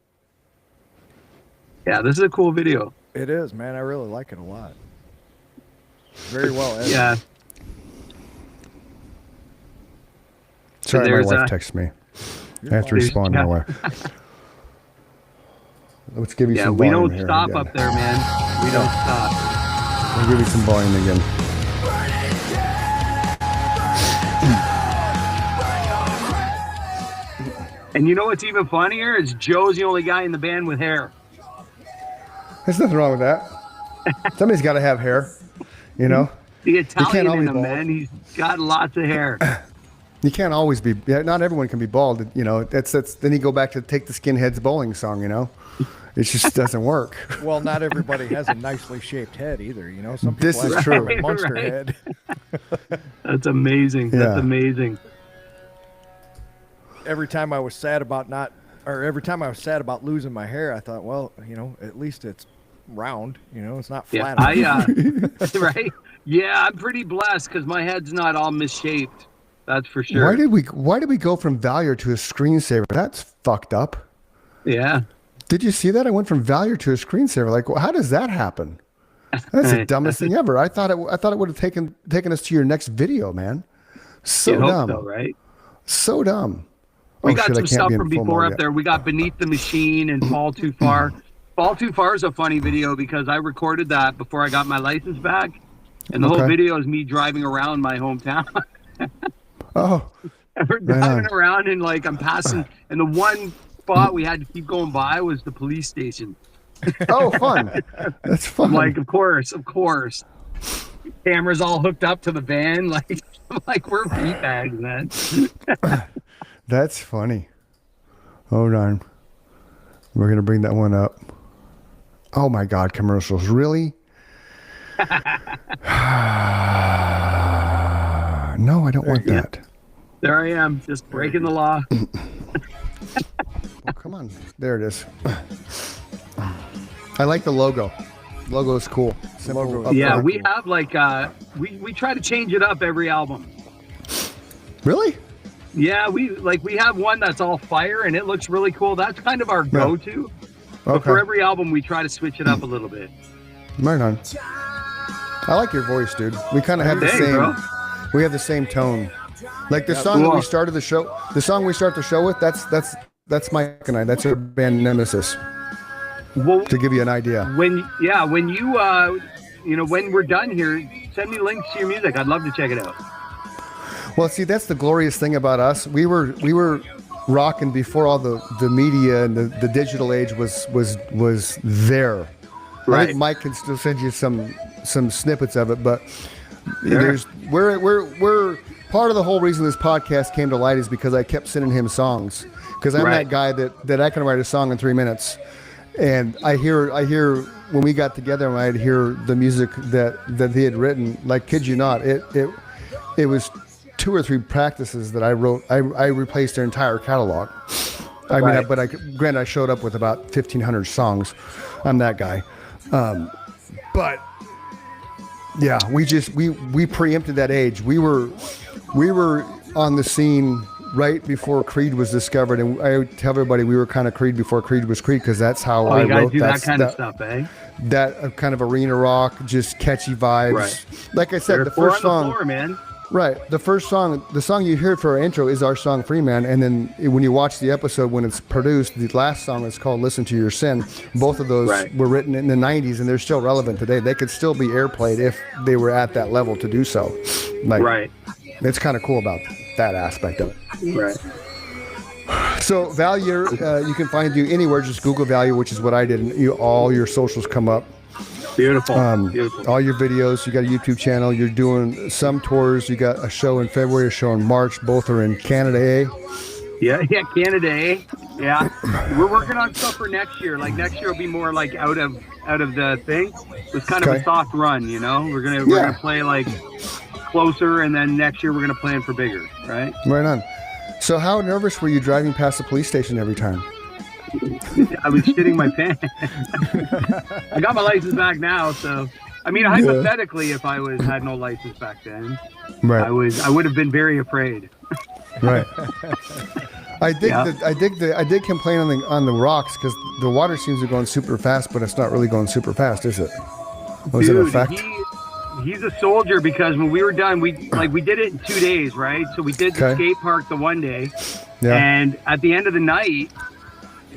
Yeah, this is a cool video. It is, man. I really like it a lot. Very well edited. Yeah. Sorry, my wife texted me. I have to respond to my wife. Let's give you some volume. Yeah, we don't stop up there, man. We don't stop. We'll give you some volume again. And you know what's even funnier is Joe's the only guy in the band with hair. There's nothing wrong with that. Somebody's got to have hair, you know. The Italian always in him, bald. man. He's got lots of hair. You can't always be. Yeah, not everyone can be bald. You know, that's. Then you go back to Take the Skinheads Bowling song. You know, it just doesn't work. Well, not everybody has a nicely shaped head either. You know, some people This have is a true. Herman Munster Right. head. That's amazing. Yeah. That's amazing. Every time I was sad about losing my hair, I thought, well, you know, at least it's round. You know, it's not Yeah, flat. right. Yeah, I'm pretty blessed because my head's not all misshaped. That's for sure. Why did we go from Valier to a screensaver? That's fucked up. Yeah. Did you see that? I went from Valier to a screensaver. Like, how does that happen? That's the dumbest thing ever. I thought it would have taken us to your next video, man. So You'd hope dumb. so, right? So dumb. We Oh, got shit, I some can't stuff be in from full before mode up yet. there. We got Beneath the Machine and Fall Too Far. Fall Too Far is a funny video because I recorded that before I got my license back. And the whole Okay. video is me driving around my hometown. Oh, We're Right driving on. around and like I'm passing, and the one spot we had to keep going by was the police station. oh, fun. That's fun. I'm like, of course. Cameras all hooked up to the van, like we're beat bags, man. That's funny. Hold on. We're gonna bring that one up. Oh my God, commercials, really? No, I don't want Yeah. that. There I am, just breaking the law. Oh, come on. There it is. I like the logo. Logo is cool. Simple, Logo is up Yeah, front. we have like we try to change it up every album. Really? Yeah, we have one that's all fire and it looks really cool. That's kind of our go-to. But for Okay. every album, we try to switch it up a little bit. Right on. I like your voice, dude. We kind of have the Thanks, same. bro. We have the same tone. Like the song that we Cool. started the show. The song we start the show with. That's Mike and I. That's our band Nemesis. Well, To give you an idea. when you when we're done here, send me links to your music. I'd love to check it out. Well, see, that's the glorious thing about us. We were rocking before all the media and the digital age was there. I Right. think Mike can still send you some snippets of it, but Sure. we're part of the whole reason this podcast came to light is because I kept sending him songs because I'm Right. that guy that I can write a song in 3 minutes, and I hear when we got together and I'd hear the music that he had written. Like, kid you not, it was 2 or 3 practices that I wrote. I replaced their entire catalog. I mean, Right. granted, I showed up with about 1,500 songs. I'm that guy. But yeah, we preempted that age. We were on the scene right before Creed was discovered, and I would tell everybody we were kind of Creed before Creed was Creed because that's how Oh, I you guys wrote do that kind of stuff, eh? that kind of arena rock, just catchy vibes. Right. Like I said, They're the four first on song. the floor, man. Right. The song you heard for our intro is our song Free Man. And then when you watch the episode, when it's produced, the last song is called Listen to Your Sin. Both of those Right. were written in the 90s and they're still relevant today. They could still be airplayed if they were at that level to do so. Like, Right. It's kind of cool about that aspect of it. Right. So Valier, you can find you anywhere. Just Google Valier, which is what I did. And all your socials come up. Beautiful. Beautiful. All your videos. You got a YouTube channel. You're doing some tours. You got a show in February, a show in March. Both are in Canada, eh? Yeah, Canada, eh? Yeah. We're working on stuff for next year. Like next year will be more like out of the thing. It's kind of Okay. a soft run, you know? We're Yeah. gonna play like closer and then next year we're gonna plan for bigger, right? Right on. So how nervous were you driving past the police station every time? I was shitting my pants. I got my license back now, so I mean hypothetically if I had no license back then, Right. I would have been very afraid. Right. I dig Yeah. I did complain on the rocks because the water seems to be going super fast, but it's not really going super fast, is it? Was it a Dude, fact? he's a soldier because when we were done, we did it in 2 days, right? So we did the Okay. skate park the one day, Yeah. and at the end of the night,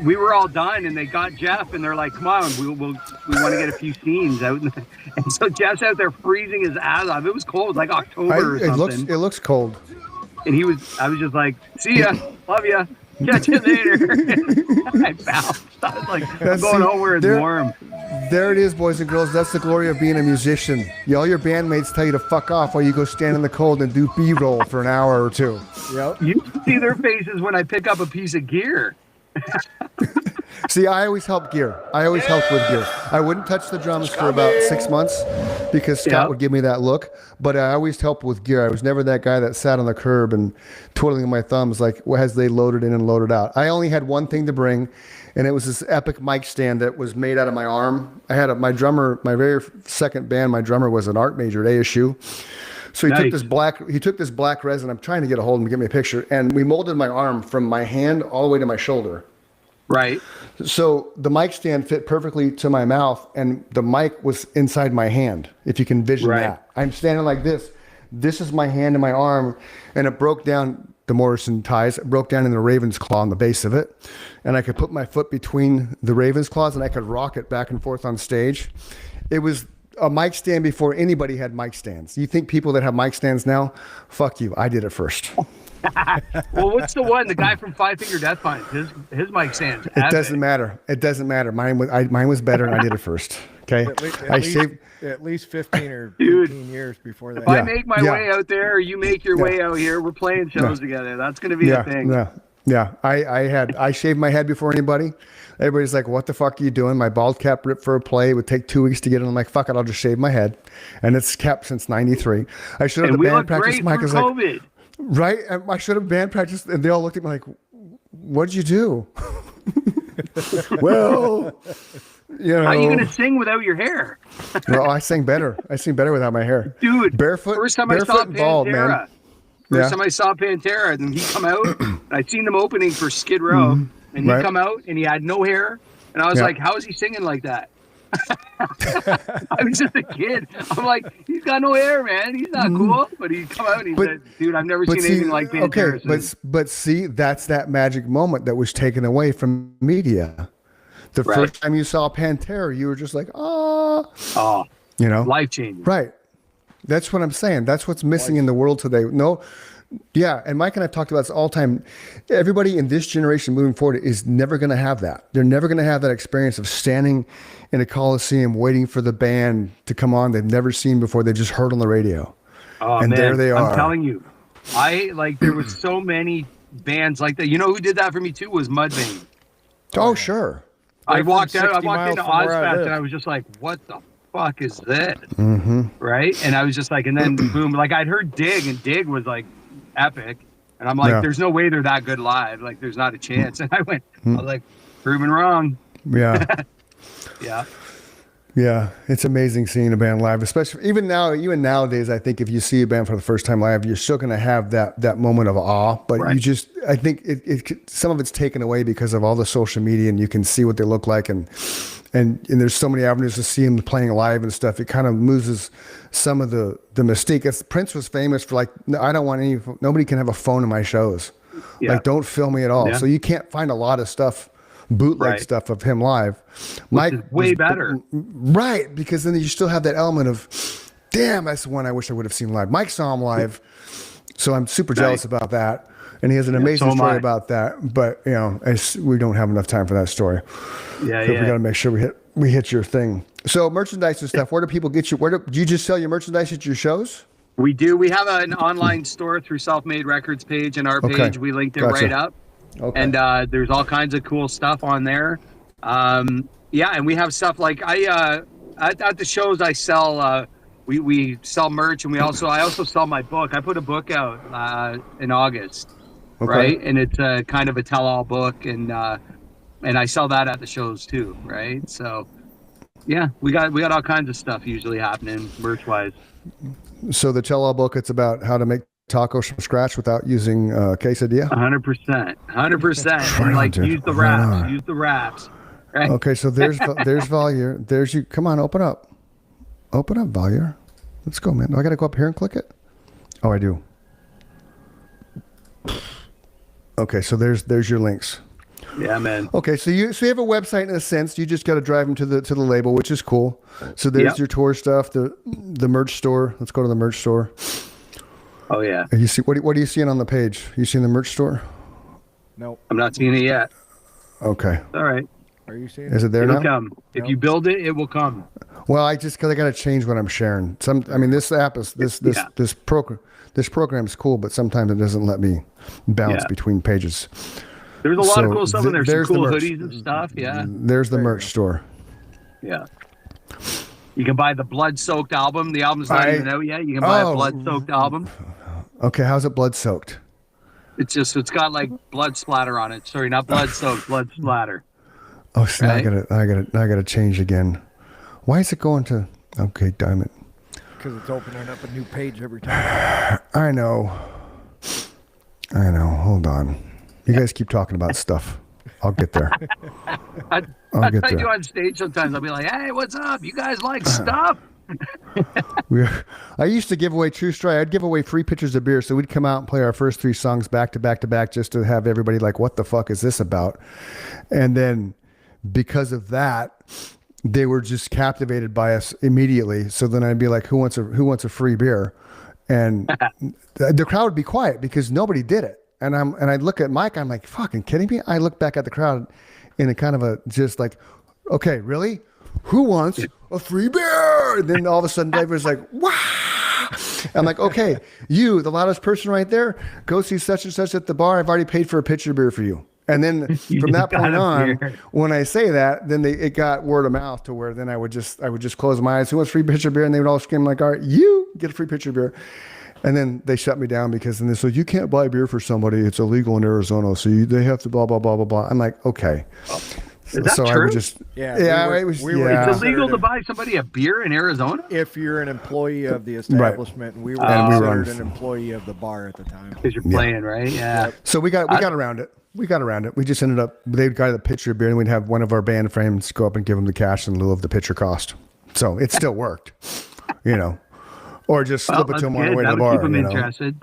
we were all done, and they got Jeff, and they're like, "Come on, we want to get a few scenes out." And so Jeff's out there freezing his ass off. It was cold, like October or It something. looks cold. And I was just like, "See ya, love ya." Catch you later. I bounced. I was like, I'm going home where it's warm. There it is, boys and girls. That's the glory of being a musician. All your bandmates tell you to fuck off while you go stand in the cold and do B-roll for an hour or two. Yep. You see their faces when I pick up a piece of gear. See, I always help gear. I always help with gear. I wouldn't touch the drums for about 6 months because Scott would give me that look, but I always helped with gear. I was never that guy that sat on the curb and twiddling my thumbs like as they loaded in and loaded out. I only had one thing to bring, and it was this epic mic stand that was made out of my arm. I had my drummer, my very second band, my drummer was an art major at ASU. So he took this black resin. I'm trying to get a hold of him to get me a picture, and we molded my arm from my hand all the way to my shoulder. Right. So the mic stand fit perfectly to my mouth, and the mic was inside my hand, if you can vision that. I'm standing like this. This is my hand and my arm, and it broke down the Morrison ties. It broke down in the Raven's Claw on the base of it, and I could put my foot between the Raven's Claws, and I could rock it back and forth on stage. It was a mic stand before anybody had mic stands. You think people that have mic stands now? Fuck you. I did it first. Well, what's the one? The guy from Five Finger Death Punch. His mic stands. It doesn't matter. It doesn't matter. Mine was better, and I did it first. Okay. At least 15 or 18 years before that. If I make my way out there, or you make your way out here, we're playing shows together. That's going to be a thing. Yeah. I shaved my head before anybody. Everybody's like, "What the fuck are you doing?" My bald cap ripped for a play. It would take 2 weeks to get it. I'm like, "Fuck it, I'll just shave my head," and it's kept since '93. I should have band practice. Mike is like, right? I should have band practice, and they all looked at me like, "What'd you do?" Well, you know. How are you going to sing without your hair? Well, I sing better. I sing better without my hair. Dude, barefoot. First time I saw bald, Pantera. Man. First time I saw Pantera, and he come out. I seen them opening for Skid Row, and he come out, and he had no hair, and I was like, "How is he singing like that?" I was just a kid. I'm like, he's got no hair, man. He's not cool. But he come out and he said, "Dude, I've never seen anything like Pantera." Okay, but see, that's that magic moment that was taken away from media. The first time you saw Pantera, you were just like, oh, you know, life changing. Right. That's what I'm saying. That's what's missing in the world today. Yeah, and Mike and I have talked about this all the time. Everybody in this generation moving forward is never going to have that. They're never going to have that experience of standing in a Coliseum waiting for the band to come on they've never seen before. They just heard on the radio. Oh, and man, there they are. I'm telling you, there was so many bands like that. You know who did that for me too was Mudvayne. Oh, sure. I walked into Ozfest and I was just like, what the fuck is this? Mm-hmm. Right? And I was just like, and then boom, like I'd heard Dig, and Dig was like epic. And I'm like, there's no way they're that good live. Like, there's not a chance. And I was like, proven wrong. Yeah. Yeah. Yeah, it's amazing seeing a band live, especially even nowadays. I think if you see a band for the first time live, you're still going to have that moment of awe. But I think some of it's taken away because of all the social media, and you can see what they look like, and there's so many avenues to see them playing live and stuff. It kind of loses some of the mystique. Prince was famous for like, I don't want nobody can have a phone in my shows. Yeah. Like, don't film me at all. Yeah. So you can't find a lot of stuff. Bootleg stuff of him live. Mike way better. Right, because then you still have that element of, damn, that's the one I wish I would have seen live. Mike saw him live, so I'm super jealous about that. And he has an amazing story about that. But, you know, we don't have enough time for that story. Yeah, so we got to make sure we hit your thing. So merchandise and stuff, where do people get you? Do you just sell your merchandise at your shows? We do. We have an online store through Self-Made Records page and our page. We linked it right up. Okay. And there's all kinds of cool stuff on there. And we have stuff like at the shows I sell. We sell merch, and I also sell my book. I put a book out in August, right? And it's kind of a tell-all book, and I sell that at the shows too, right? So yeah, we got all kinds of stuff usually happening merch-wise. So the tell-all book, it's about how to make tacos from scratch without using quesadilla. 100%. And like, use the wraps. Right? Okay, so there's Valier. There's you. Come on, open up, Valier. Let's go, man. I got to go up here and click it. Oh, I do. Okay, so there's your links. Yeah, man. Okay, so you have a website in a sense. You just got to drive them to the label, which is cool. So there's your tour stuff, the merch store. Let's go to the merch store. Oh yeah. You see what are you seeing on the page? You seeing the merch store? Nope. I'm not seeing it yet. Okay. All right. Are you seeing Is it there It'll now? come. If you build it, it will come. Well, because I got to change what I'm sharing. This app is this program is cool, but sometimes it doesn't let me bounce between pages. There's a lot of cool stuff in there. Some there's the cool merch. hoodies and stuff. Yeah. There's the merch store. Yeah. You can buy the blood-soaked album. The album's not even out yet. You can buy a blood-soaked album. Okay, how's it blood soaked? It's got like blood splatter on it. Sorry, not blood-soaked, blood splatter. Oh, so Right? I gotta change again. Why is it going to? Okay, damn it. Because it's opening up a new page every time. I know. Hold on. You guys keep talking about stuff. I'll get there. That's I'll get what I do there. on stage sometimes. I'll be like, hey, what's up? You guys like stuff? I used to give away True Story. I'd give away free pitchers of beer. So we'd come out and play our first 3 songs back to back to back just to have everybody like, what the fuck is this about? And then because of that, they were just captivated by us immediately. So then I'd be like, who wants a free beer? And the crowd would be quiet because nobody did it. And I'd look at Mike, I'm like, fucking kidding me? I look back at the crowd in a kind of a just like, okay, really? Who wants a free beer? And then all of a sudden everybody's like, wow. I'm like, okay, you, the loudest person right there, go see such and such at the bar. I've already paid for a pitcher of beer for you. And then from that point on, when I say that, then it got word of mouth to where then I would just close my eyes. Who wants free pitcher of beer? And they would all scream like, all right, you get a free pitcher of beer. And then they shut me down because then they said, you can't buy beer for somebody. It's illegal in Arizona. So they have to blah, blah, blah, blah, blah. I'm like, okay. Is that so true? I would just, It's illegal to buy somebody a beer in Arizona? If you're an employee of the establishment, and we were considered an employee of the bar at the time. Because you're playing, right? Yeah. So we got around it. We just ended up, they'd got the pitcher of beer and we'd have one of our band friends go up and give them the cash in lieu of the pitcher cost. So it still worked, or just slip it to them on the way to the bar. Keep them interested.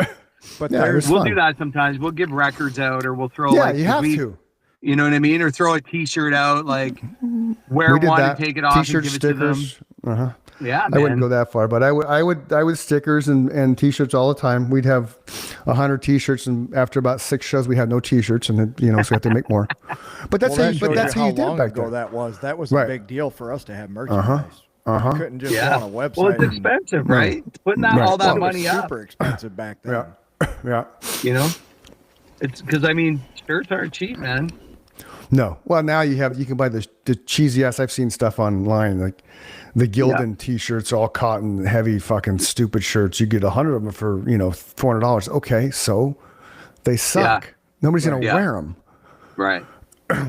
But we'll do that sometimes. We'll give records out, or we'll throw you have to. You know what I mean? Or throw a T-shirt out, like wear one and take it off T-shirt, and give stickers. it to them. Yeah, man. I wouldn't go that far, but I would stickers and T-shirts all the time. We'd have 100 T-shirts, and after about 6 shows, we had no T-shirts, and so we have to make more. But that's how you did back then. That was a big deal for us to have merchandise. You couldn't just go on a website. Well, it's expensive, right? Putting all that money up. Super expensive back then. Yeah. It's because shirts aren't cheap, man. No. Well, now you can buy the cheesy ass. I've seen stuff online like the Gildan T-shirts, all cotton, heavy, fucking stupid shirts. You get 100 of them for $400. Okay, so they suck. Yeah. Nobody's gonna wear them. Right.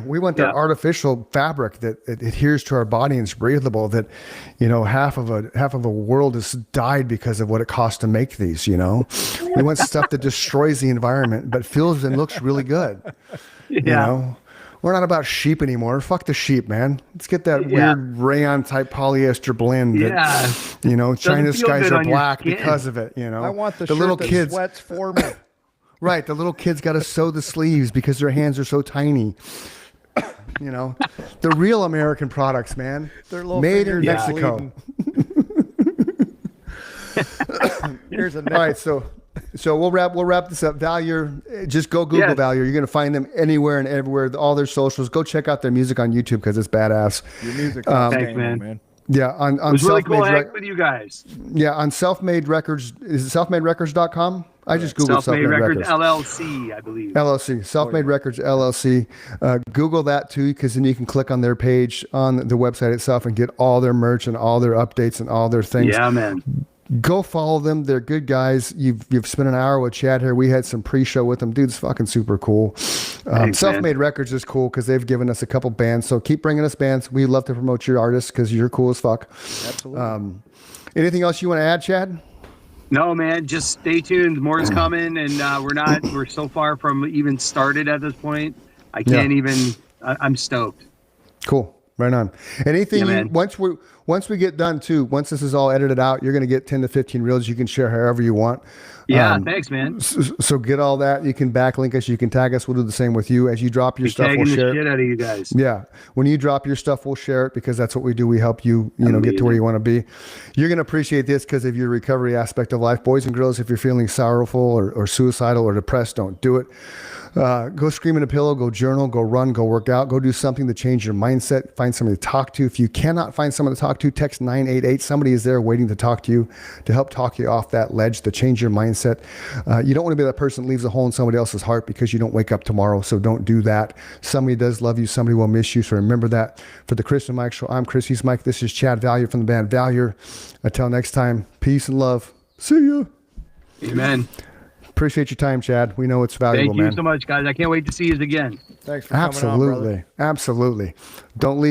We want that artificial fabric that it adheres to our body and is breathable. That half of a world has died because of what it costs to make these. We want stuff that destroys the environment but feels and looks really good. We're not about sheep anymore. Fuck the sheep, man. Let's get that weird rayon type polyester blend. That, China's skies are black because of it. I want the little shirt that kids sweats for me. Right, the little kids got to sew the sleeves because their hands are so tiny. The real American products, man. They're made in Mexico. Here's a nickel. All right, so we'll wrap this up. Valier, just go Google Valier. You're gonna find them anywhere and everywhere. All their socials. Go check out their music on YouTube because it's badass. Your music, thanks, man. Yeah, on it was really cool hanging with you guys. Yeah, on Selfmade Records. Is it selfmaderecords.com? I just Googled Selfmade Records. LLC, I believe. LLC, Selfmade Records LLC. Google that too, because then you can click on their page on the website itself and get all their merch and all their updates and all their things. Yeah, man. Go follow them. They're good guys. You've spent an hour with Chad here. We had some pre-show with them. Dude's fucking super cool. Selfmade Records is cool because they've given us a couple bands. So keep bringing us bands. We love to promote your artists because you're cool as fuck. Absolutely. Anything else you want to add, Chad? No, man. Just stay tuned. More is coming, and we're so far from even started at this point. I can't even. I'm stoked. Cool. Right on. Anything once we get done too, once this is all edited out, you're going to get 10 to 15 reels you can share however you want. Yeah, thanks, man. So get all that. You can backlink us. You can tag us. We'll do the same with you. As you drop your stuff, we'll Tagging the share shit it. out of you guys. Yeah. When you drop your stuff, we'll share it because that's what we do. We help you, get to where you want to be. You're going to appreciate this because of your recovery aspect of life. Boys and girls, if you're feeling sorrowful or suicidal or depressed, don't do it. Go scream in a pillow, go journal, go run, go work out, go do something to change your mindset. Find somebody to talk to. If you cannot find someone to talk to, text 988. Somebody is there waiting to talk to you, to help talk you off that ledge, to change your mindset. You don't want to be that person that leaves a hole in somebody else's heart because you don't wake up tomorrow. So don't do that. Somebody does love you. Somebody will miss you. So remember that. For the Chris and Mike Show, I'm Chris. He's Mike. This is Chad Valier from the band Valier. Until next time, peace and love. See ya. Amen. Appreciate your time, Chad. We know it's valuable, man. Thank you so much, guys. I can't wait to see you again. Thanks for coming on, brother. Absolutely. Don't leave.